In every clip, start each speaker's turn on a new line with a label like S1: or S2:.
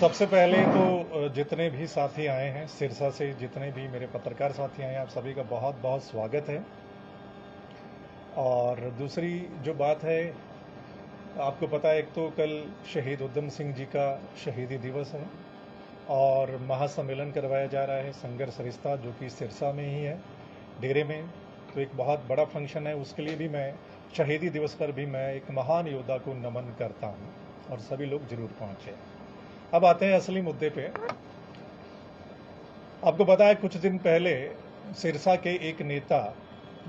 S1: सबसे पहले तो जितने भी साथी आए हैं सिरसा से, जितने भी मेरे पत्रकार साथी आए हैं, आप सभी का बहुत बहुत स्वागत है। और दूसरी जो बात है, आपको पता है, एक तो कल शहीद उधम सिंह जी का शहीदी दिवस है और महासम्मेलन करवाया जा रहा है संघर्ष रिश्ता, जो कि सिरसा में ही है, डेरे में। तो एक बहुत बड़ा फंक्शन है, उसके लिए भी मैं शहीदी दिवस पर भी मैं एक महान योद्धा को नमन करता हूँ और सभी लोग जरूर पहुँचे। अब आते हैं असली मुद्दे पे। आपको पता है, कुछ दिन पहले सिरसा के एक नेता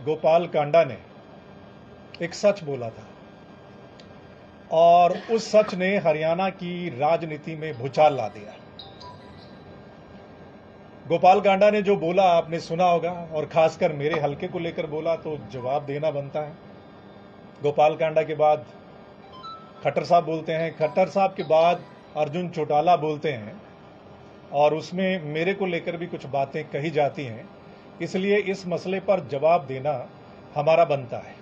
S1: गोपाल कांडा ने एक सच बोला था और उस सच ने हरियाणा की राजनीति में भूचाल ला दिया। गोपाल कांडा ने जो बोला आपने सुना होगा, और खासकर मेरे हलके को लेकर बोला, तो जवाब देना बनता है। गोपाल कांडा के बाद खट्टर साहब बोलते हैं, खट्टर साहब के बाद अर्जुन चौटाला बोलते हैं और उसमें मेरे को लेकर भी कुछ बातें कही जाती हैं, इसलिए इस मसले पर जवाब देना हमारा बनता है।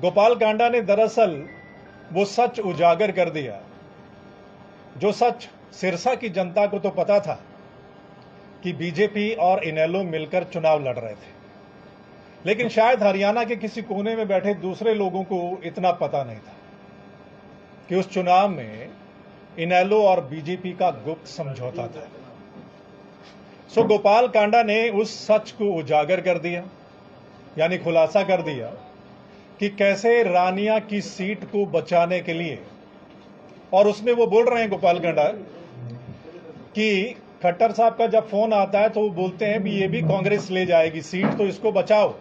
S1: गोपाल कांडा ने दरअसल वो सच उजागर कर दिया, जो सच सिरसा की जनता को तो पता था कि बीजेपी और इनेलो मिलकर चुनाव लड़ रहे थे, लेकिन शायद हरियाणा के किसी कोने में बैठे दूसरे लोगों को इतना पता नहीं था कि उस चुनाव में इनेलो और बीजेपी का गुप्त समझौता था। सो गोपाल कांडा ने उस सच को उजागर कर दिया, यानी खुलासा कर दिया कि कैसे रानिया की सीट को बचाने के लिए, और उसमें वो बोल रहे हैं गोपाल कांडा कि खट्टर साहब का जब फोन आता है तो वो बोलते हैं भी ये भी कांग्रेस ले जाएगी सीट, तो इसको बचाओ,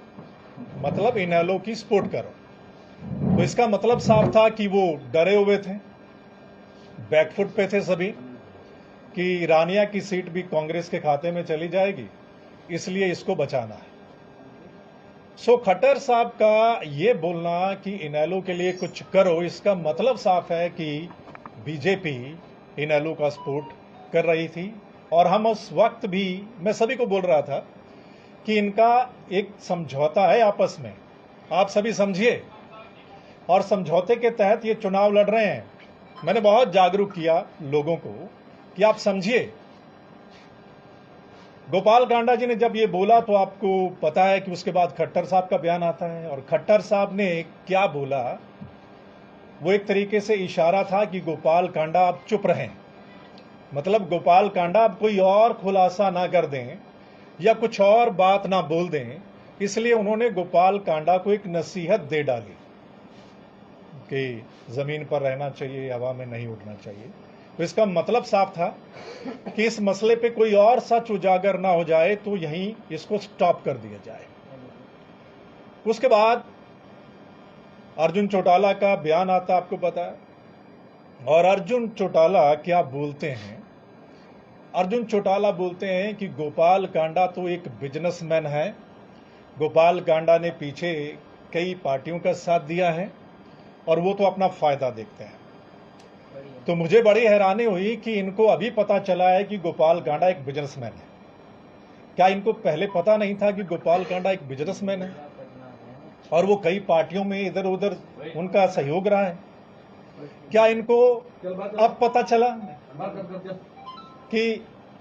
S1: मतलब इनेलो की सपोर्ट करो। तो इसका मतलब साफ था कि वो डरे हुए थे, बैकफुट पे थे सभी, कि रानिया की सीट भी कांग्रेस के खाते में चली जाएगी, इसलिए इसको बचाना है। सो खट्टर साहब का ये बोलना कि इनेलो के लिए कुछ करो, इसका मतलब साफ है कि बीजेपी इनेलो का सपोर्ट कर रही थी। और हम उस वक्त भी, मैं सभी को बोल रहा था कि इनका एक समझौता है आपस में, आप सभी समझिए, और समझौते के तहत ये चुनाव लड़ रहे हैं। मैंने बहुत जागरूक किया लोगों को कि आप समझिए। गोपाल कांडा जी ने जब ये बोला तो आपको पता है कि उसके बाद खट्टर साहब का बयान आता है, और खट्टर साहब ने क्या बोला, वो एक तरीके से इशारा था कि गोपाल कांडा आप चुप रहें, मतलब गोपाल कांडा आप कोई और खुलासा ना कर दें या कुछ और बात ना बोल दें। इसलिए उन्होंने गोपाल कांडा को एक नसीहत दे डाली कि जमीन पर रहना चाहिए, हवा में नहीं उड़ना चाहिए। तो इसका मतलब साफ था कि इस मसले पे कोई और सच उजागर ना हो जाए, तो यहीं इसको स्टॉप कर दिया जाए। उसके बाद अर्जुन चौटाला का बयान आता, आपको पता है। और अर्जुन चौटाला क्या बोलते हैं, अर्जुन चौटाला बोलते हैं कि गोपाल कांडा तो एक बिजनेसमैन है, गोपाल कांडा ने पीछे कई पार्टियों का साथ दिया है और वो तो अपना फायदा देखते हैं। तो मुझे बड़ी हैरानी हुई कि इनको अभी पता चला है कि गोपाल कांडा एक बिजनेसमैन है। क्या इनको पहले पता नहीं था कि गोपाल कांडा एक बिजनेसमैन है और वो कई पार्टियों में इधर उधर उनका सहयोग रहा है? क्या इनको अब पता चला कि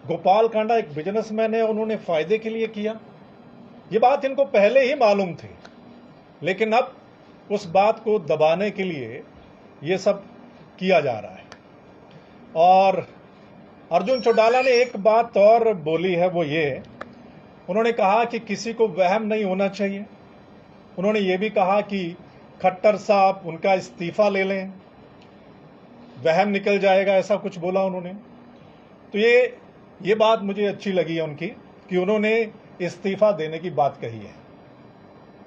S1: गोपाल कांडा एक बिजनेसमैन है, उन्होंने फायदे के लिए किया? ये बात इनको पहले ही मालूम थी, लेकिन अब उस बात को दबाने के लिए ये सब किया जा रहा है। और अर्जुन चौटाला ने एक बात और बोली है, वो ये, उन्होंने कहा कि किसी को वहम नहीं होना चाहिए। उन्होंने ये भी कहा कि खट्टर साहब उनका इस्तीफा ले लें, वहम निकल जाएगा, ऐसा कुछ बोला उन्होंने। तो ये बात मुझे अच्छी लगी है उनकी, कि उन्होंने इस्तीफा देने की बात कही है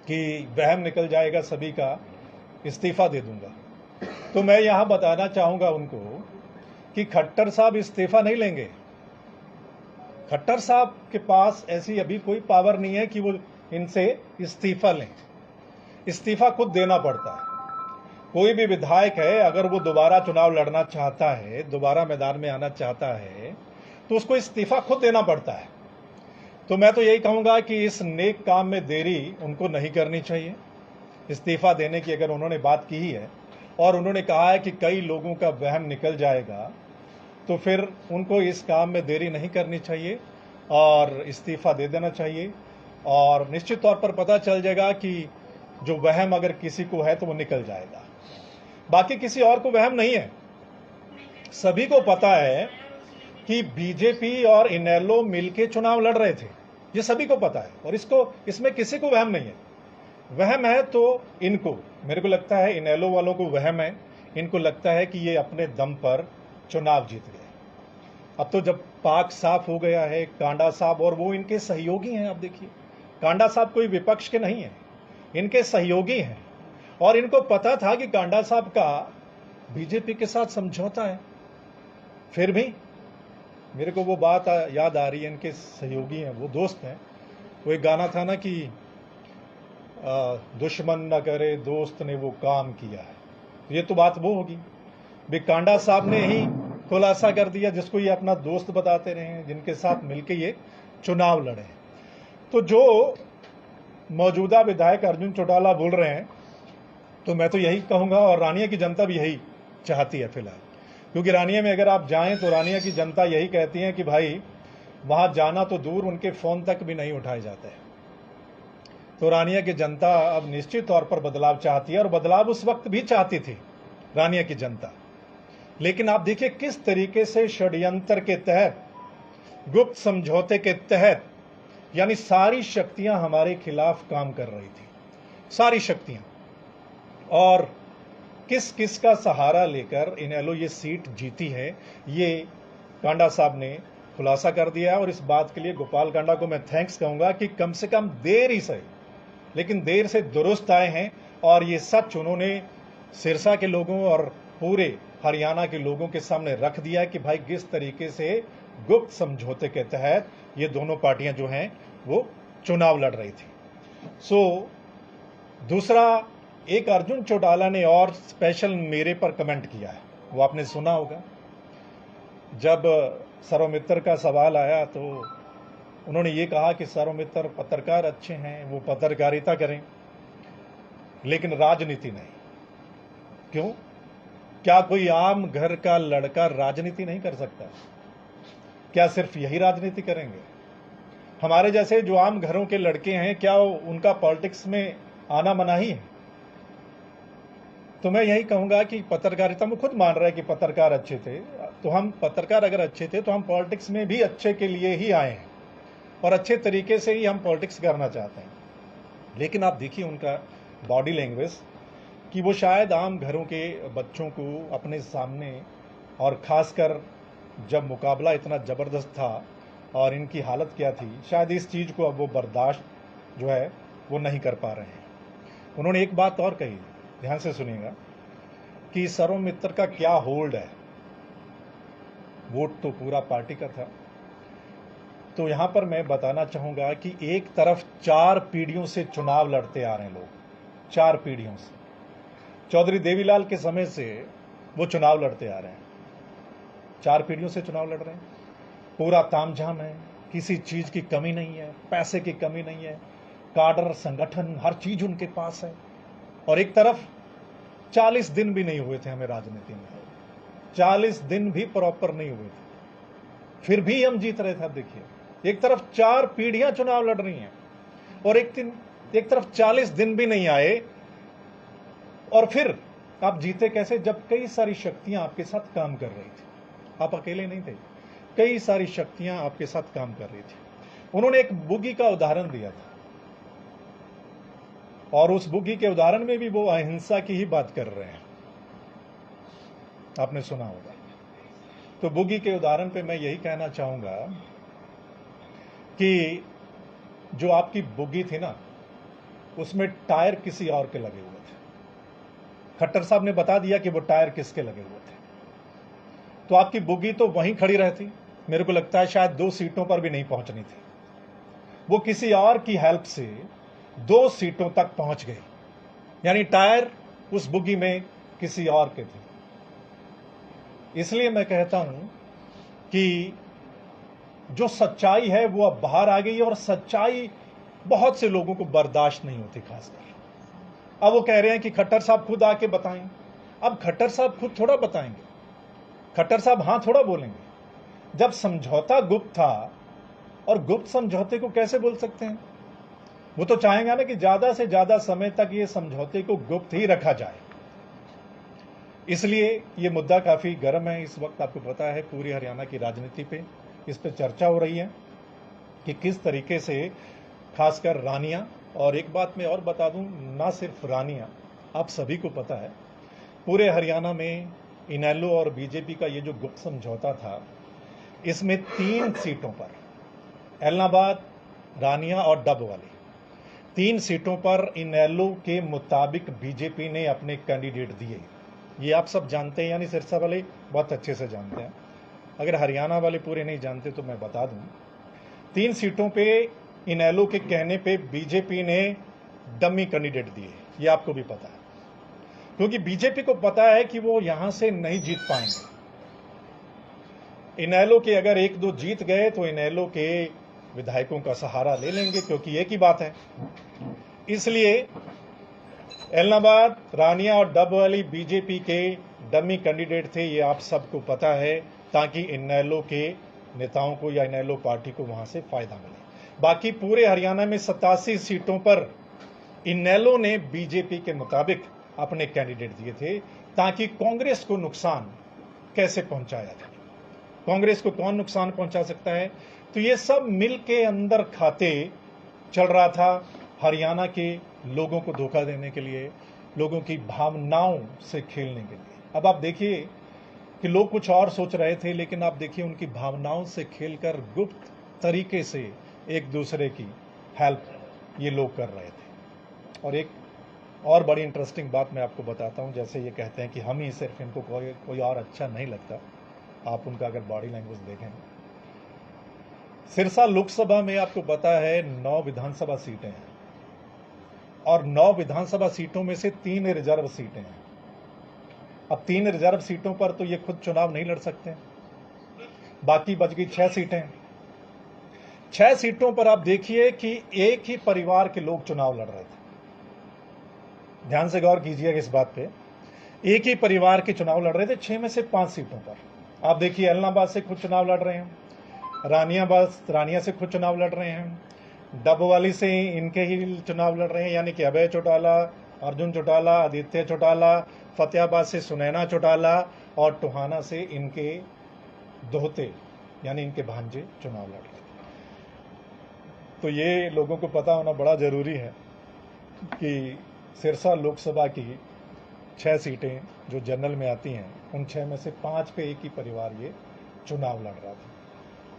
S1: कि वहम निकल जाएगा सभी का, इस्तीफा दे दूंगा। तो मैं यहां बताना चाहूंगा उनको कि खट्टर साहब इस्तीफा नहीं लेंगे। खट्टर साहब के पास ऐसी अभी कोई पावर नहीं है कि वो इनसे इस्तीफा लें। इस्तीफा खुद देना पड़ता है। कोई भी विधायक है, अगर वो दोबारा चुनाव लड़ना चाहता है, दोबारा मैदान में आना चाहता है, तो उसको इस्तीफा खुद देना पड़ता है। तो मैं तो यही कहूंगा कि इस नेक काम में देरी उनको नहीं करनी चाहिए। इस्तीफा देने की अगर उन्होंने बात की ही है और उन्होंने कहा है कि कई लोगों का वहम निकल जाएगा, तो फिर उनको इस काम में देरी नहीं करनी चाहिए और इस्तीफा दे देना चाहिए। और निश्चित तौर पर पता चल जाएगा कि जो वहम अगर किसी को है तो वो निकल जाएगा। बाकी किसी और को वहम नहीं है, सभी को पता है कि बीजेपी और इनेलो मिलके चुनाव लड़ रहे थे, ये सभी को पता है और इसमें किसी को वहम नहीं है। वहम है तो इनको, मेरे को लगता है इनेलो वालों को वहम है, इनको लगता है कि ये अपने दम पर चुनाव जीत गए। अब तो जब पाक साफ हो गया है, कांडा साहब और वो इनके सहयोगी हैं। आप देखिए, कांडा साहब कोई विपक्ष के नहीं है, इनके सहयोगी हैं और इनको पता था कि कांडा साहब का बीजेपी के साथ समझौता है। फिर भी मेरे को वो बात याद आ रही है, इनके सहयोगी हैं, वो दोस्त हैं। वो एक गाना था ना कि दुश्मन न करे दोस्त ने वो काम किया है, तो ये तो बात वो होगी। भी कांडा साहब ने ही खुलासा कर दिया, जिसको ये अपना दोस्त बताते रहे हैं, जिनके साथ मिलके ये चुनाव लड़े। तो जो मौजूदा विधायक अर्जुन चौटाला बोल रहे हैं, तो मैं तो यही कहूंगा और रानिया की जनता भी यही चाहती है फिलहाल, क्योंकि रानिया में अगर आप जाएं तो रानिया की जनता यही कहती है कि भाई वहां जाना तो दूर, उनके फोन तक भी नहीं उठाए जाते हैं। तो रानिया की जनता अब निश्चित तौर पर बदलाव चाहती है और बदलाव उस वक्त भी चाहती थी रानिया की जनता। लेकिन आप देखिए किस तरीके से षड्यंत्र के तहत, गुप्त समझौते के तहत, यानी सारी शक्तियां हमारे खिलाफ काम कर रही थी, सारी शक्तियां, और किस किस का सहारा लेकर इनेलो ये सीट जीती है, ये कांडा साहब ने खुलासा कर दिया। और इस बात के लिए गोपाल कांडा को मैं थैंक्स कहूंगा कि कम से कम देर ही सही, लेकिन देर से दुरुस्त आए हैं और ये सच उन्होंने सिरसा के लोगों और पूरे हरियाणा के लोगों के सामने रख दिया कि भाई किस तरीके से गुप्त समझौते के तहत ये दोनों पार्टियां जो हैं वो चुनाव लड़ रही थी। दूसरा, एक अर्जुन चौटाला ने और स्पेशल मेरे पर कमेंट किया है, वो आपने सुना होगा। जब सर्वमित्र का सवाल आया तो उन्होंने ये कहा कि सर्वमित्र पत्रकार अच्छे हैं, वो पत्रकारिता करें, लेकिन राजनीति नहीं। क्यों? क्या कोई आम घर का लड़का राजनीति नहीं कर सकता? क्या सिर्फ यही राजनीति करेंगे? हमारे जैसे जो आम घरों के लड़के हैं, क्या उनका पॉलिटिक्स में आना मनाही है? तो मैं यही कहूंगा कि पत्रकारिता में खुद मान रहा है कि पत्रकार अच्छे थे, तो हम पत्रकार अगर अच्छे थे तो हम पॉलिटिक्स में भी अच्छे के लिए ही आए हैं और अच्छे तरीके से ही हम पॉलिटिक्स करना चाहते हैं। लेकिन आप देखिए उनका बॉडी लैंग्वेज कि वो शायद आम घरों के बच्चों को अपने सामने, और ख़ासकर जब मुकाबला इतना ज़बरदस्त था और इनकी हालत क्या थी, शायद इस चीज़ को अब वो बर्दाश्त जो है वो नहीं कर पा रहे हैं। उन्होंने एक बात और कही, ध्यान से सुनिएगा, कि सर्वमित्र का क्या होल्ड है। वोट तो पूरा पार्टी का था। तो यहां पर मैं बताना चाहूंगा कि एक तरफ 4 पीढ़ियों से चुनाव लड़ते आ रहे हैं लोग, 4 पीढ़ियों से, चौधरी देवीलाल के समय से वो चुनाव लड़ते आ रहे हैं, 4 पीढ़ियों से चुनाव लड़ रहे हैं। पूरा तामझाम है, किसी चीज की कमी नहीं है, पैसे की कमी नहीं है, काडर, संगठन, हर चीज उनके पास है। और एक तरफ 40 दिन भी नहीं हुए थे हमें राजनीति में, 40 दिन भी प्रॉपर नहीं हुए थे, फिर भी हम जीत रहे थे। अब देखिए, एक तरफ 4 पीढ़ियां चुनाव लड़ रही हैं और एक तरफ 40 दिन भी नहीं आए, और फिर आप जीते कैसे? जब कई सारी शक्तियां आपके साथ काम कर रही थी, आप अकेले नहीं थे, कई सारी शक्तियां आपके साथ काम कर रही थी। उन्होंने एक बुगी का उदाहरण दिया था और उस बुगी के उदाहरण में भी वो अहिंसा की ही बात कर रहे हैं, आपने सुना होगा। तो बुगी के उदाहरण पे मैं यही कहना चाहूंगा कि जो आपकी बुगी थी ना, उसमें टायर किसी और के लगे हुए थे। खट्टर साहब ने बता दिया कि वो टायर किसके लगे हुए थे, तो आपकी बुगी तो वहीं खड़ी रहती, मेरे को लगता है शायद 2 सीटों पर भी नहीं पहुंचनी थी। वो किसी और की हेल्प से 2 सीटों तक पहुंच गई, यानी टायर उस बुगी में किसी और के थे। इसलिए मैं कहता हूं कि जो सच्चाई है वो अब बाहर आ गई, और सच्चाई बहुत से लोगों को बर्दाश्त नहीं होती, खासकर अब वो कह रहे हैं कि खट्टर साहब खुद आके बताएं। अब खट्टर साहब खुद थोड़ा बताएंगे, खट्टर साहब हाँ थोड़ा बोलेंगे जब समझौता गुप्त था, और गुप्त समझौते को कैसे बोल सकते हैं? वो तो चाहेंगे ना कि ज्यादा से ज्यादा समय तक ये समझौते को गुप्त ही रखा जाए। इसलिए ये मुद्दा काफी गर्म है इस वक्त। आपको पता है पूरी हरियाणा की राजनीति पे इस पे चर्चा हो रही है कि किस तरीके से खासकर रानियां, और एक बात मैं और बता दूं, ना सिर्फ रानियां, आप सभी को पता है पूरे हरियाणा में इनेलो और बीजेपी का ये जो गुप्त समझौता था, इसमें 3 सीटों पर, एलनाबाद, रानिया और डब वाली 3 सीटों पर इनेलो के मुताबिक बीजेपी ने अपने कैंडिडेट दिए। ये आप सब जानते हैं, यानी सिरसा वाले बहुत अच्छे से जानते हैं। अगर हरियाणा वाले पूरे नहीं जानते तो मैं बता दूं, 3 सीटों पे इनेलो के कहने पे बीजेपी ने डमी कैंडिडेट दिए। ये आपको भी पता है, क्योंकि बीजेपी को पता है कि वो यहां से नहीं जीत पाएंगे। इनेलो के अगर 1-2 जीत गए तो इनेलो के विधायकों का सहारा ले लेंगे, क्योंकि एक ही बात है। इसलिए एलनाबाद, रानिया और डब वाली बीजेपी के डमी कैंडिडेट थे, ये आप सबको पता है, ताकि इनेलो के नेताओं को या इनेलो पार्टी को वहां से फायदा मिले। बाकी पूरे हरियाणा में 87 सीटों पर इनेलो ने बीजेपी के मुताबिक अपने कैंडिडेट दिए थे, ताकि कांग्रेस को नुकसान कैसे पहुंचाया जाए। कांग्रेस को कौन नुकसान पहुंचा सकता है? तो ये सब मिल के अंदर खाते चल रहा था हरियाणा के लोगों को धोखा देने के लिए, लोगों की भावनाओं से खेलने के लिए। अब आप देखिए कि लोग कुछ और सोच रहे थे, लेकिन आप देखिए उनकी भावनाओं से खेलकर गुप्त तरीके से एक दूसरे की हेल्प ये लोग कर रहे थे। और एक और बड़ी इंटरेस्टिंग बात मैं आपको बताता हूं, जैसे ये कहते हैं कि हम ही सिर्फ, इनको कोई और अच्छा नहीं लगता। आप उनका अगर बॉडी लैंग्वेज देखें, सिरसा लोकसभा में आपको पता है 9 विधानसभा सीटें हैं, और 9 विधानसभा सीटों में से 3 रिजर्व सीटें हैं। अब 3 रिजर्व सीटों पर तो ये खुद चुनाव नहीं लड़ सकते, बाकी बच गई 6 सीटें। 6 सीटों पर आप देखिए कि एक ही परिवार के लोग चुनाव लड़ रहे थे। ध्यान से गौर कीजिएगा इस बात पे, एक ही परिवार के चुनाव लड़ रहे थे 6 में से 5 सीटों पर। आप देखिए एलनाबाद से खुद चुनाव लड़ रहे हैं, रानिया से खुद चुनाव लड़ रहे हैं, डबवाली से इनके ही चुनाव लड़ रहे हैं, यानी कि अभय चौटाला, अर्जुन चौटाला, आदित्य चौटाला, फतेहाबाद से सुनैना चौटाला, और टोहाना से इनके दोहते यानी इनके भांजे चुनाव लड़ रहे हैं। तो ये लोगों को पता होना बड़ा जरूरी है कि सिरसा लोकसभा की 6 सीटें जो जनरल में आती हैं, उन 6 में से 5 पे एक ही परिवार ये चुनाव लड़ रहा था।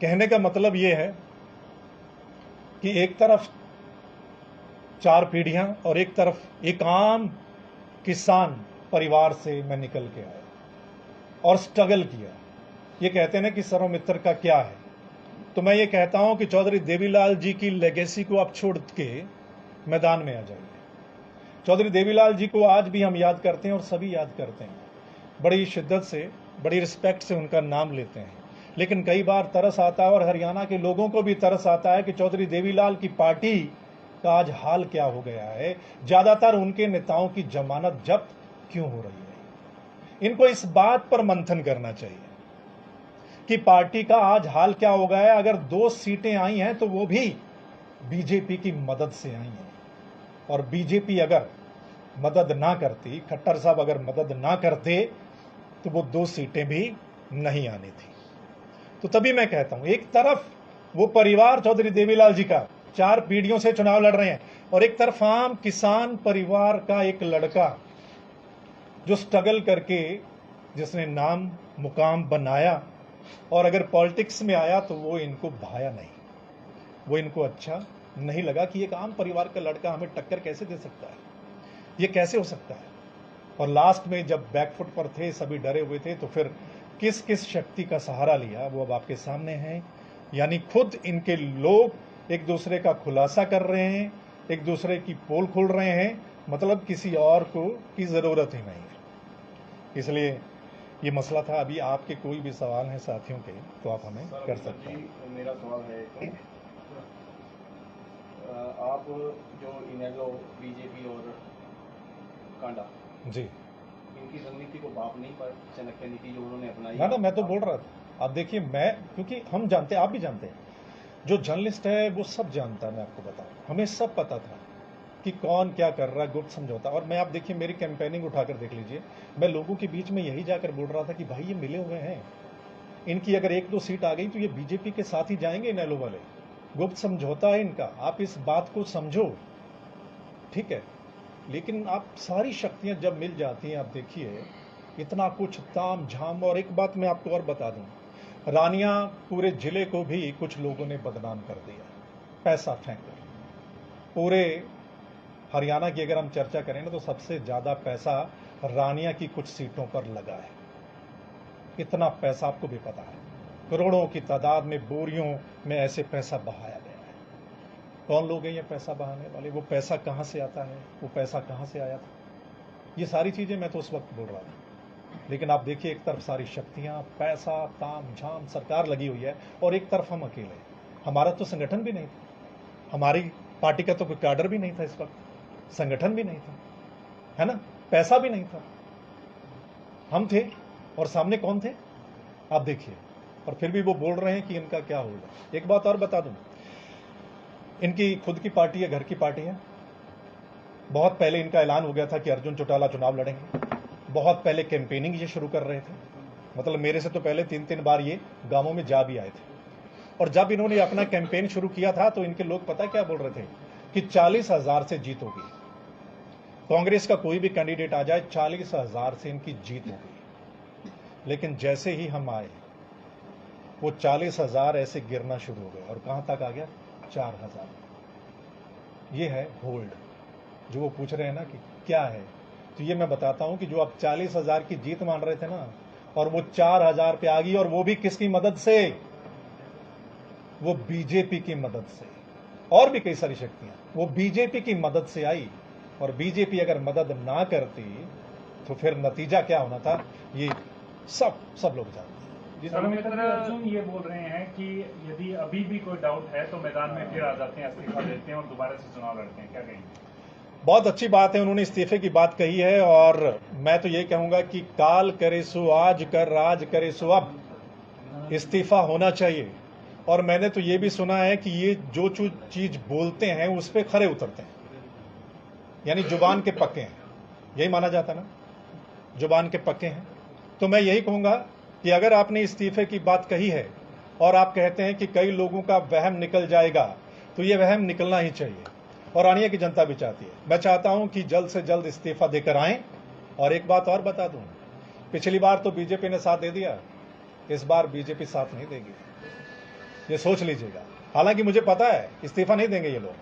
S1: कहने का मतलब ये है कि एक तरफ 4 पीढ़ियां और एक तरफ एक आम किसान परिवार से मैं निकल के आया और स्ट्रगल किया। ये कहते हैं ना कि सर्वमित्र का क्या है, तो मैं ये कहता हूं कि चौधरी देवीलाल जी की लेगेसी को आप छोड़ के मैदान में आ जाइए। चौधरी देवीलाल जी को आज भी हम याद करते हैं और सभी याद करते हैं, बड़ी शिद्दत से, बड़ी रिस्पेक्ट से उनका नाम लेते हैं। लेकिन कई बार तरस आता है, और हरियाणा के लोगों को भी तरस आता है कि चौधरी देवीलाल की पार्टी का आज हाल क्या हो गया है। ज्यादातर उनके नेताओं की जमानत जब्त क्यों हो रही है? इनको इस बात पर मंथन करना चाहिए कि पार्टी का आज हाल क्या हो गया है। अगर 2 सीटें आई हैं तो वो भी बीजेपी की मदद से आई हैं, और बीजेपी अगर मदद ना करती, खट्टर साहब अगर मदद ना करते, तो वो 2 सीटें भी नहीं आनी थी। तो तभी मैं कहता हूं, एक तरफ वो परिवार चौधरी देवीलाल जी का 4 पीढ़ियों से चुनाव लड़ रहे हैं, और एक तरफ आम किसान परिवार का एक लड़का जो स्ट्रगल करके, जिसने नाम मुकाम बनाया, और अगर पॉलिटिक्स में आया तो वो इनको भाया नहीं, वो इनको अच्छा नहीं लगा कि एक आम परिवार का लड़का हमें टक्कर कैसे दे सकता है, ये कैसे हो सकता है। और लास्ट में जब बैकफुट पर थे, सभी डरे हुए थे, तो फिर किस किस शक्ति का सहारा लिया वो अब आपके सामने है। यानी खुद इनके लोग एक दूसरे का खुलासा कर रहे हैं, एक दूसरे की पोल खोल रहे हैं, मतलब किसी और को की जरूरत ही नहीं है। इसलिए ये मसला था। अभी आपके कोई भी सवाल हैं साथियों के तो आप हमें कर सकते हैं।
S2: मेरा सवाल है, आप जो इनेलो, बीजेपी और कांडा
S1: जी,
S2: इनकी रणनीति को बाप नहीं पर चाणक्य नीति जो उन्होंने अपनाई।
S1: ना मैं तो बोल रहा था, आप देखिए, मैं क्योंकि हम जानते हैं, आप भी जानते हैं, जो जर्नलिस्ट है वो सब जानता है। मैं आपको बताऊं, हमें सब पता था कि कौन क्या कर रहा है, गुप्त समझौता। और मैं, आप देखिए, मेरी कैंपेनिंग उठाकर देख लीजिए, मैं लोगों के बीच में यही जाकर बोल रहा था कि भाई ये मिले हुए हैं, इनकी अगर 1-2 सीट आ गई तो ये बीजेपी के साथ ही जाएंगे इनेलो वाले। गुप्त समझौता है इनका, आप इस बात को समझो, ठीक है। लेकिन आप सारी शक्तियां जब मिल जाती हैं, आप देखिए इतना कुछ ताम झाम। और एक बात मैं आपको और बता दूं, रानिया पूरे जिले को भी कुछ लोगों ने बदनाम कर दिया, पैसा फेंक कर। पूरे हरियाणा की अगर हम चर्चा करें ना, तो सबसे ज्यादा पैसा रानिया की कुछ सीटों पर लगा है। इतना पैसा आपको भी पता है, करोड़ों की तादाद में, बोरियों में ऐसे पैसा बहाया गया है। कौन लोग हैं ये पैसा बहाने वाले? वो पैसा कहां से आता है? वो पैसा कहां से आया था? ये सारी चीजें मैं तो उस वक्त बोल रहा था। लेकिन आप देखिए, एक तरफ सारी शक्तियां, पैसा, ताम झाम, सरकार लगी हुई है, और एक तरफ हम अकेले। हमारा तो संगठन भी नहीं था, हमारी पार्टी का तो कोई कैडर भी नहीं था इस वक्त, संगठन भी नहीं था, है ना, पैसा भी नहीं था। हम थे और सामने कौन थे आप देखिए। और फिर भी वो बोल रहे हैं कि इनका क्या होगा। एक बात और बता दूं, इनकी खुद की पार्टी है, घर की पार्टी है। बहुत पहले इनका ऐलान हो गया था कि अर्जुन चौटाला चुनाव लड़ेंगे। बहुत पहले कैंपेनिंग ये शुरू कर रहे थे, मतलब मेरे से तो पहले 3-3 बार ये गांवों में जा भी आए थे। और जब इन्होंने अपना कैंपेन शुरू किया था तो इनके लोग पता क्या बोल रहे थे कि 40,000 से जीत होगी, कांग्रेस का कोई भी कैंडिडेट आ जाए 40,000 से इनकी जीत होगी। लेकिन जैसे ही हम आए, वो 40,000 ऐसे गिरना शुरू हो गए, और कहां तक आ गया? 4,000। ये है होल्ड, जो वो पूछ रहे हैं ना कि क्या है। तो ये मैं बताता हूं कि जो आप 40,000 की जीत मान रहे थे ना, और वो 4,000 पे आ गई, और वो भी किसकी मदद से? वो बीजेपी की मदद से। और भी कई सारी शक्तियां वो बीजेपी की मदद से आई, और बीजेपी अगर मदद ना करती तो फिर नतीजा क्या होना था, ये सब लोग जानते हैं।
S3: अर्जुन ये बोल रहे हैं कि यदि अभी भी कोई डाउट है तो मैदान में फिर आ जाते हैं, इस्तीफा देते हैं और दोबारा से चुनाव लड़ते हैं, क्या कहेंगे?
S1: बहुत अच्छी बात है, उन्होंने इस्तीफे की बात कही है। और मैं तो ये कहूंगा कि काल करे सो आज कर, राज करे सो अब, इस्तीफा होना चाहिए। और मैंने तो ये भी सुना है कि ये जो चीज बोलते हैं उस पर खरे उतरते हैं, यानी जुबान के पक्के हैं, यही माना जाता ना, जुबान के पक्के हैं। तो मैं यही कहूंगा कि अगर आपने इस्तीफे की बात कही है और आप कहते हैं कि कई लोगों का वहम निकल जाएगा, तो ये वहम निकलना ही चाहिए, और रानिया की जनता भी चाहती है। मैं चाहता हूं कि जल्द से जल्द इस्तीफा देकर आएं। और एक बात और बता दूं, पिछली बार तो बीजेपी ने साथ दे दिया, इस बार बीजेपी साथ नहीं देगी, ये सोच लीजिएगा। हालांकि मुझे पता है इस्तीफा नहीं देंगे ये लोग,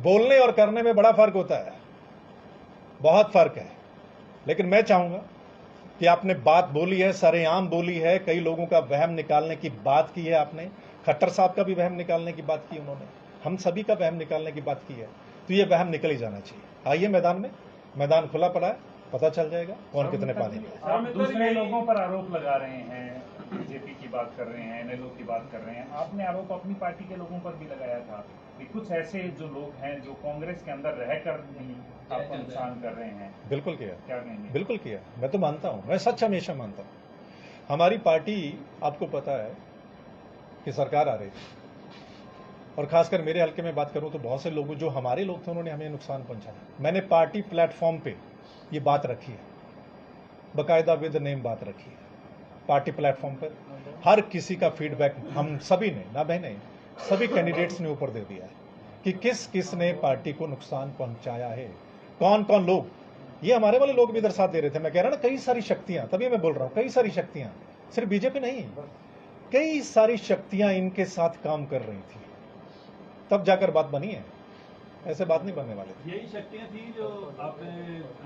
S1: बोलने और करने में बड़ा फर्क होता है, बहुत फर्क है। लेकिन मैं चाहूंगा कि आपने बात बोली है, सरेआम बोली है, कई लोगों का वहम निकालने की बात की है आपने, खट्टर साहब का भी वहम निकालने की बात की उन्होंने, हम सभी का वहम निकालने की बात की है। तो ये वहम निकल ही जाना चाहिए। आइए मैदान में, मैदान खुला पड़ा है, पता चल जाएगा कौन कितने पानी में।
S3: आप दूसरे लोगों पर आरोप लगा रहे हैं, बीजेपी की बात कर रहे हैं, एनएलओ की बात कर रहे हैं, आपने आरोप अपनी पार्टी के लोगों पर भी लगाया था कि कुछ ऐसे जो लोग हैं जो कांग्रेस के अंदर रहकर नहीं आपको नुकसान कर रहे हैं।
S1: बिल्कुल किया,
S3: क्या कहेंगे?
S1: बिल्कुल किया, मैं तो मानता हूं, मैं सच हमेशा मानता हूं। हमारी पार्टी, आपको पता है कि सरकार आ रही थी, और खासकर मेरे हल्के में बात करूं तो बहुत से लोग, जो हमारे लोग थे, उन्होंने हमें नुकसान पहुंचाया। मैंने पार्टी प्लेटफॉर्म पे ये बात रखी है, बाकायदा विद नेम बात रखी है पार्टी प्लेटफॉर्म पर। हर किसी का फीडबैक हम सभी ने, ना बहने, सभी कैंडिडेट्स ने ऊपर दे दिया है कि किस किस ने पार्टी को नुकसान पहुंचाया है, कौन कौन लोग। ये हमारे वाले लोग भी इधर साथ दे रहे थे। मैं कह रहा ना, कई सारी शक्तियां, तभी मैं बोल रहा हूं, कई सारी शक्तियां, सिर्फ बीजेपी नहीं, कई सारी शक्तियां इनके साथ काम कर रही थी, तब जाकर बात बनी है, ऐसे बात नहीं बनने वाली थी।
S4: यही शक्तियां थी जो आपने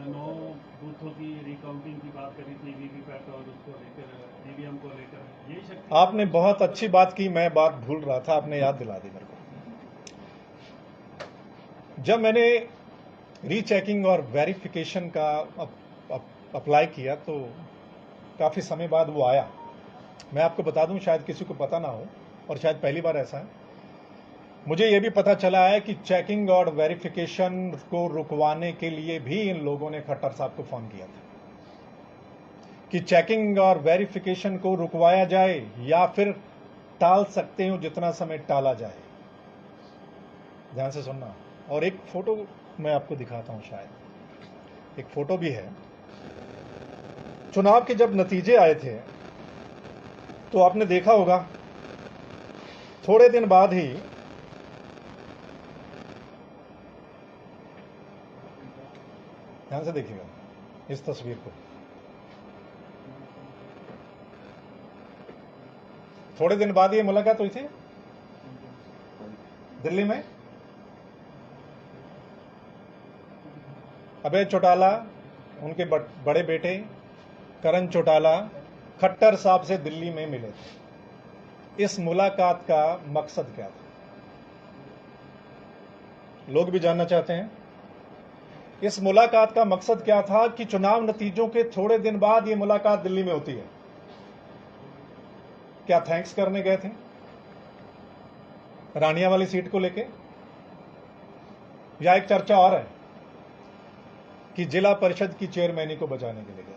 S4: 9 बूथों की रिकाउंटिंग की बात करी थी, वीवीपैट और उसको लेकर, ईवीएम को लेकर, यही शक्ति।
S1: आपने बहुत अच्छी बात की, मैं बात भूल रहा था, आपने याद दिला दी मेरे को। जब मैंने रीचेकिंग और वेरिफिकेशन का अप्लाई किया तो काफी समय बाद वो आया। मैं आपको बता दूं, शायद किसी को पता ना हो, और शायद पहली बार ऐसा है, मुझे यह भी पता चला है कि चेकिंग और वेरिफिकेशन को रुकवाने के लिए भी इन लोगों ने खट्टर साहब को फोन किया था। कि चेकिंग और वेरिफिकेशन को रुकवाया जाए या फिर टाल सकते हो जितना समय टाला जाए। ध्यान से सुनना। और एक फोटो मैं आपको दिखाता हूं, शायद एक फोटो भी है। चुनाव के जब नतीजे आए थे तो आपने देखा होगा थोड़े दिन बाद ही ध्यान से देखिएगा इस तस्वीर को। थोड़े दिन बाद ये मुलाकात हुई थी दिल्ली में। अभय चौटाला, उनके बड़े बेटे करण चौटाला खट्टर साहब से दिल्ली में मिले थे। इस मुलाकात का मकसद क्या था, लोग भी जानना चाहते हैं। इस मुलाकात का मकसद क्या था कि चुनाव नतीजों के थोड़े दिन बाद यह मुलाकात दिल्ली में होती है। क्या थैंक्स करने गए थे रानिया वाली सीट को लेके, या एक चर्चा और है कि जिला परिषद की चेयरमैनी को बचाने के लिए गए थे।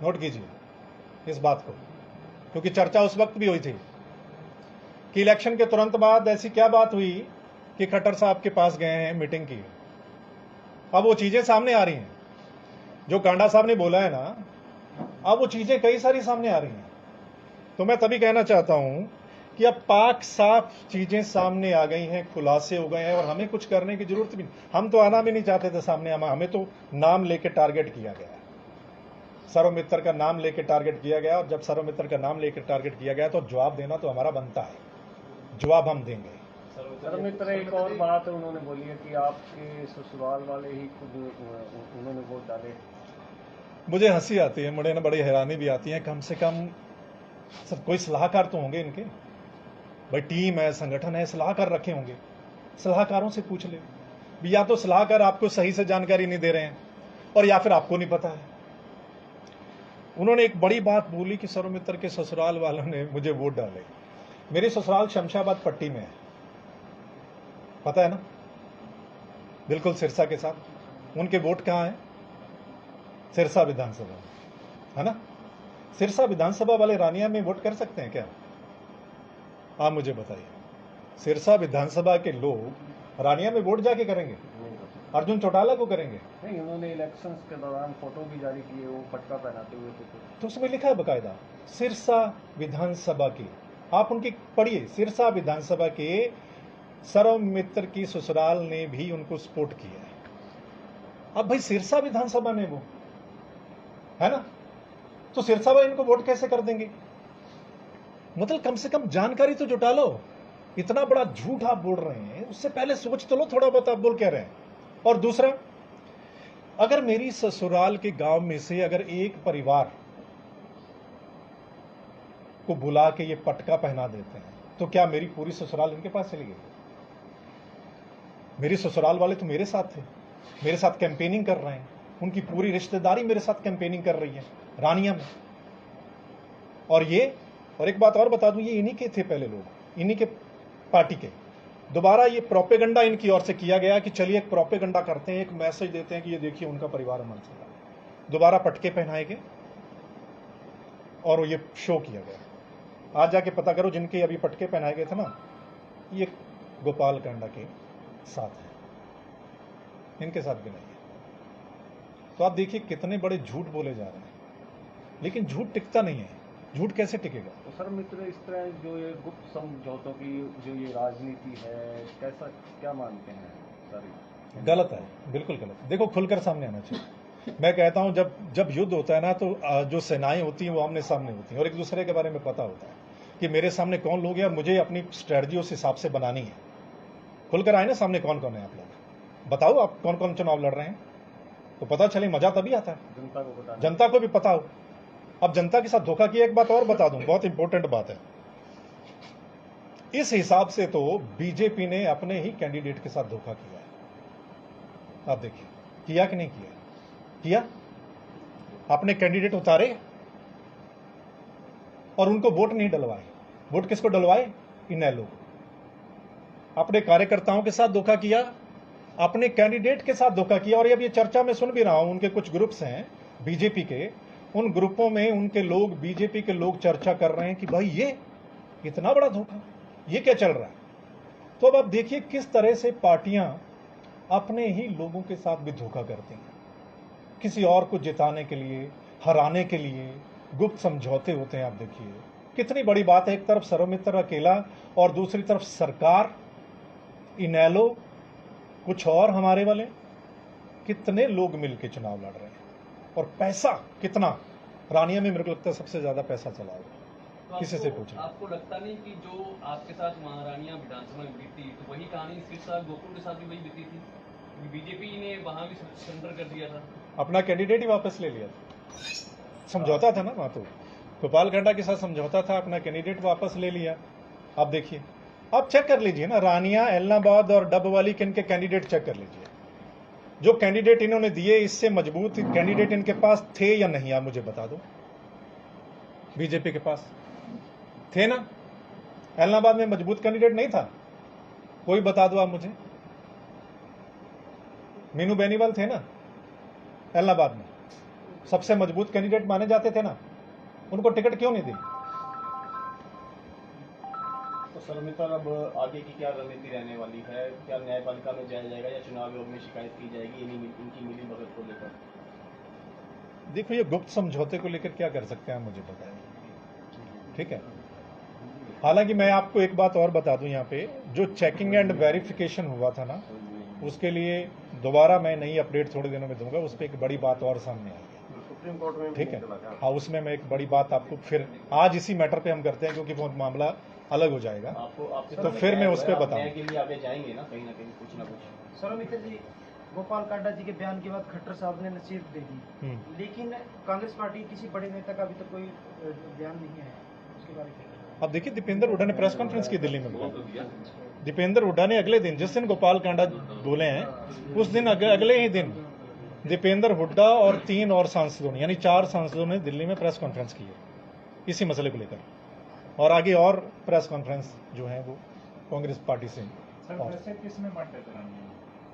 S1: नोट कीजिए इस बात को, क्योंकि चर्चा उस वक्त भी हुई थी कि इलेक्शन के तुरंत बाद ऐसी क्या बात हुई कि खट्टर साहब के पास गए हैं, मीटिंग की। अब वो चीजें सामने आ रही हैं जो कांडा साहब ने बोला है ना, अब वो चीजें कई सारी सामने आ रही हैं। तो मैं तभी कहना चाहता हूं कि अब पाक साफ चीजें सामने आ गई हैं, खुलासे हो गए हैं और हमें कुछ करने की जरूरत भी नहीं। हम तो आना भी नहीं चाहते थे सामने, हमें तो नाम लेके टारगेट किया गया, सर्वमित्र का नाम लेके टारगेट किया गया। और जब सर्वमित्र का नाम लेके टारगेट किया गया तो जवाब देना तो हमारा बनता है, जवाब हम देंगे।
S5: सर्वमित्र एक और बात उन्होंने बोली है कि आपके ससुराल वाले ही खुद उन्होंने वोट डाले।
S1: मुझे हंसी आती है, मुझे ना बड़ी हैरानी भी आती है। कम से कम सर कोई सलाहकार तो होंगे इनके, भाई टीम है, संगठन है, सलाहकार रखे होंगे। सलाहकारों से पूछ ले, या तो सलाहकार आपको सही से जानकारी नहीं दे रहे हैं और या फिर आपको नहीं पता है। उन्होंने एक बड़ी बात बोली कि सर्वमित्र के ससुराल वालों ने मुझे वोट डाले। मेरे ससुराल शमशाबाद पट्टी में है, पता है ना, बिल्कुल सिरसा के साथ। उनके वोट कहां है? सिरसा विधानसभा, है ना। सिरसा विधानसभा वाले रानिया में वोट कर सकते हैं क्या? आप मुझे बताइए। सिरसा विधानसभा के लोग रानिया में वोट जाके करेंगे? अर्जुन चौटाला को करेंगे?
S5: नहीं, उन्होंने इलेक्शंस के दौरान फोटो भी जारी किए, वो पटका पहनाते हुए थे।
S1: तो उसमें लिखा है बकायदा सिरसा विधानसभा की, आप उनकी पढ़िए। सिरसा विधानसभा के सर्वमित्र की ससुराल ने भी उनको सपोर्ट किया है। अब भाई सिरसा विधानसभा में वो है ना, तो सिरसा वाले इनको वोट कैसे कर देंगे? मतलब कम से कम जानकारी तो जुटा लो। इतना बड़ा झूठ आप बोल रहे हैं, उससे पहले सोच तो लो थोड़ा बहुत आप बोल कह रहे हैं। और दूसरा, अगर मेरी ससुराल के गांव में से अगर एक परिवार को बुला के ये पटका पहना देते हैं तो क्या मेरी पूरी ससुराल इनके पास चली गई? मेरी ससुराल वाले तो मेरे साथ थे, मेरे साथ कैंपेनिंग कर रहे हैं, उनकी पूरी रिश्तेदारी मेरे साथ कैंपेनिंग कर रही है रानिया में। और ये, और एक बात और बता दूं, ये इन्हीं के थे पहले लोग, इन्हीं के पार्टी के। दोबारा ये प्रोपेगेंडा इनकी ओर से किया गया कि चलिए एक प्रोपेगेंडा करते हैं, एक मैसेज देते हैं कि ये देखिए उनका परिवार हमारे साथ। दोबारा पटके पहनाए गए और ये शो किया गया। आज जाके पता करो, जिनके अभी पटके पहनाए गए थे ना, ये गोपाल कांडा के साथ है, इनके साथ भी नहीं है। तो आप देखिए कितने बड़े झूठ बोले जा रहे हैं, लेकिन झूठ टिकता नहीं है। झूठ कैसे टिकेगा?
S5: तो सर मित्र, इस तरह जो ये गुप्त समझौतों की जो ये राजनीति है, कैसा क्या मानते हैं सर?
S1: गलत है, बिल्कुल गलत। देखो खुलकर सामने आना चाहिए। मैं कहता हूं जब युद्ध होता है ना, तो जो सेनाएं होती हैं वो आमने सामने होती हैं और एक दूसरे के बारे में पता होता है कि मेरे सामने कौन लोग हैं और मुझे अपनी स्ट्रेटजी उस हिसाब से बनानी है। खुलकर आए ना सामने, कौन कौन है आप लोग, बताओ आप कौन कौन चुनाव लड़ रहे हैं, तो पता चले, मजा तभी आता है। जनता को भी पता हो। अब जनता के साथ धोखा किया। एक बात और बता दूं, बहुत इंपॉर्टेंट बात है। इस हिसाब से तो बीजेपी ने अपने ही कैंडिडेट के साथ धोखा किया है। आप देखिए, किया कि नहीं किया? किया। अपने कैंडिडेट उतारे और उनको वोट नहीं डलवाए। वोट किसको डलवाए? इनेलो। अपने कार्यकर्ताओं के साथ धोखा किया, अपने कैंडिडेट के साथ धोखा किया। और अब ये चर्चा में सुन भी रहा हूं, उनके कुछ ग्रुप्स हैं बीजेपी के उन ग्रुपों में उनके लोग, बीजेपी के लोग चर्चा कर रहे हैं कि भाई ये इतना बड़ा धोखा, ये क्या चल रहा है। तो अब आप देखिए किस तरह से पार्टियां अपने ही लोगों के साथ भी धोखा करती हैं, किसी और को जिताने के लिए, हराने के लिए गुप्त समझौते होते हैं। आप देखिए कितनी बड़ी बात है, एक तरफ सर्वमित्र अकेला और दूसरी तरफ सरकार, इनेलो, कुछ और हमारे वाले, कितने लोग मिलकर चुनाव लड़ रहे हैं। और पैसा कितना, रानिया में मेरे को लगता है सबसे ज्यादा पैसा चला हुआ।
S2: तो
S1: किसी से पूछे,
S2: आपको लगता नहीं कि जो आपके साथ महारानियां विधानसभा में बीती तो वही कहानी सिरसा गोकुल के साथ भी वही बीती थी? बीजेपी ने वहां भी सरेंडर कर दिया था,
S1: अपना कैंडिडेट ही वापस ले लिया था। समझौता था ना वहां, तो गोपाल कांडा के साथ समझौता था, अपना कैंडिडेट वापस ले लिया। आप देखिए, आप चेक कर लीजिए ना, रानिया, एलनाबाद और डबवाली के इनके कैंडिडेट चेक कर लीजिए। जो कैंडिडेट इन्होंने दिए, इससे मजबूत कैंडिडेट इनके पास थे या नहीं, आप मुझे बता दो। बीजेपी के पास थे ना? एलनाबाद में मजबूत कैंडिडेट नहीं था? कोई बता दो आप मुझे। मीनू बेनीवाल थे ना एलनाबाद में, सबसे मजबूत कैंडिडेट माने जाते थे ना, उनको टिकट क्यों नहीं दी?
S2: तो सर्वमित्र अब आगे की क्या रणनीति रहने वाली है? क्या न्यायपालिका में जाया जाएगा या चुनाव आयोग में शिकायत की जाएगी इनकी मिली भगत को लेकर?
S1: देखो, ये गुप्त समझौते को लेकर क्या कर सकते हैं मुझे बताएं, ठीक है। हालांकि मैं आपको एक बात और बता दूं, यहाँ पे जो चेकिंग एंड वेरिफिकेशन हुआ था ना, उसके लिए दोबारा मैं नई अपडेट थोड़े दिनों में दूंगा। उस पर एक बड़ी बात और सामने आई है,
S5: सुप्रीम कोर्ट में,
S1: ठीक है। हाँ, उसमें मैं एक बड़ी बात आपको फिर आज इसी मैटर पे हम करते हैं, क्योंकि बहुत मामला अलग हो जाएगा, तो फिर मैं उस पर बताऊँ।
S2: के लिए आगे जाएंगे ना कहीं कुछ ना कुछ।
S6: सर्वमित्र जी, गोपाल कांडा जी के बयान के बाद खट्टर साहब ने नसीहत दे दी, लेकिन कांग्रेस पार्टी किसी बड़े नेता का अभी तक कोई बयान नहीं है, उसके बारे में
S1: अब देखिए, दीपेंद्र हुड्डा ने प्रेस कॉन्फ्रेंस की दिल्ली में। दीपेंद्र हुड्डा ने अगले दिन, जिस दिन गोपाल कांडा बोले हैं, उस दिन अगले ही दिन दीपेंद्र हुड्डा और 3 और सांसदों ने, यानी 4 सांसदों ने दिल्ली में प्रेस कॉन्फ्रेंस की है इसी मसले को लेकर। और आगे और प्रेस कॉन्फ्रेंस जो है वो कांग्रेस पार्टी से।
S3: सर, पैसे किसने बांटे थे?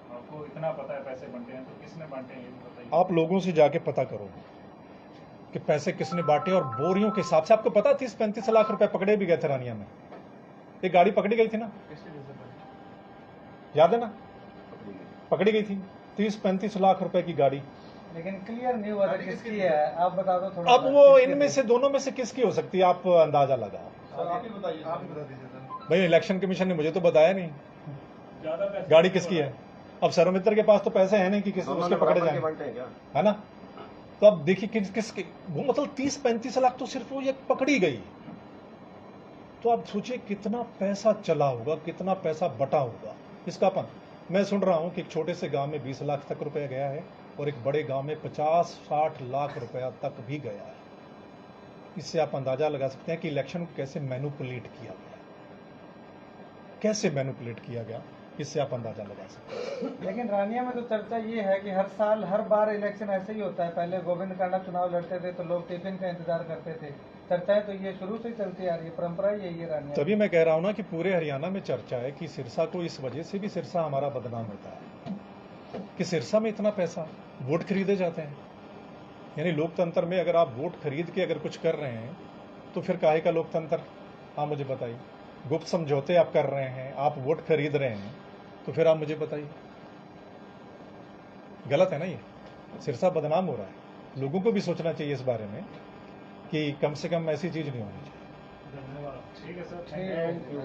S3: आपको इतना पता है पैसे बंटे हैं, तो किसने बांटे हैं ये भी बताइए।
S1: आप लोगों से जाके पता करो कि पैसे किसने बांटे, और बोरियों के हिसाब से। आपको पता 30-35 लाख रुपए पकड़े भी गए थे रानिया में, एक गाड़ी पकड़ी गई थी ना, याद है ना, पकड़ी गई थी 30-35 लाख रुपए की गाड़ी।
S6: लेकिन क्लियर नहीं हुआ था किसकी है, आप बता दो थोड़ा।
S1: अब वो इनमें से, दोनों में से किसकी हो सकती है, आप अंदाजा लगाओ।
S2: आप ही बताइए, आप ही बता दीजिए सर।
S1: भाई, इलेक्शन कमीशन ने मुझे तो बताया नहीं गाड़ी किसकी है। अब सर्वमित्र के पास तो पैसे हैं नहीं कि किस उसके पकड़े जाए, है ना। तो अब देखिए किसके, वो मतलब 30-35 लाख तो सिर्फ वो ये पकड़ी गई। तो आप सोचिए कितना पैसा चला होगा, कितना पैसा बटा होगा इसका अपन। मैं सुन रहा हूं कि एक छोटे से गांव में 20 लाख तक रुपया गया है, और एक बड़े गांव में 50-60 लाख रुपया तक भी गया है। इससे आप अंदाजा लगा सकते हैं कि इलेक्शन को कैसे मैनिपुलेट किया गया, कैसे मैनिपुलेट किया गया, इससे आप अंदाजा लगा सकते हैं।
S6: लेकिन रानिया में तो चर्चा ये है कि हर बार इलेक्शन ऐसे ही होता है। पहले गोविंद कांडा चुनाव लड़ते थे तो लोग टिफिन का इंतजार करते थे। चर्चाएं तो ये शुरू से चलती आ रही है, परंपरा यही है रानिया।
S1: तभी मैं कह रहा हूं ना कि पूरे हरियाणा में चर्चा है कि सिरसा को, इस वजह से भी सिरसा हमारा बदनाम होता है कि सिरसा में इतना पैसा वोट खरीदे जाते हैं। यानी लोकतंत्र में अगर आप वोट खरीद के अगर कुछ कर रहे हैं तो फिर काहे का लोकतंत्र? आप मुझे बताइए। गुप्त समझौते आप कर रहे हैं, आप वोट खरीद रहे हैं, तो फिर आप मुझे बताइए, गलत है ना ये। सिरसा बदनाम हो रहा है, लोगों को भी सोचना चाहिए इस बारे में कि कम से कम ऐसी चीज नहीं होनी चाहिए।
S3: ठीक है सर, थैंक यू।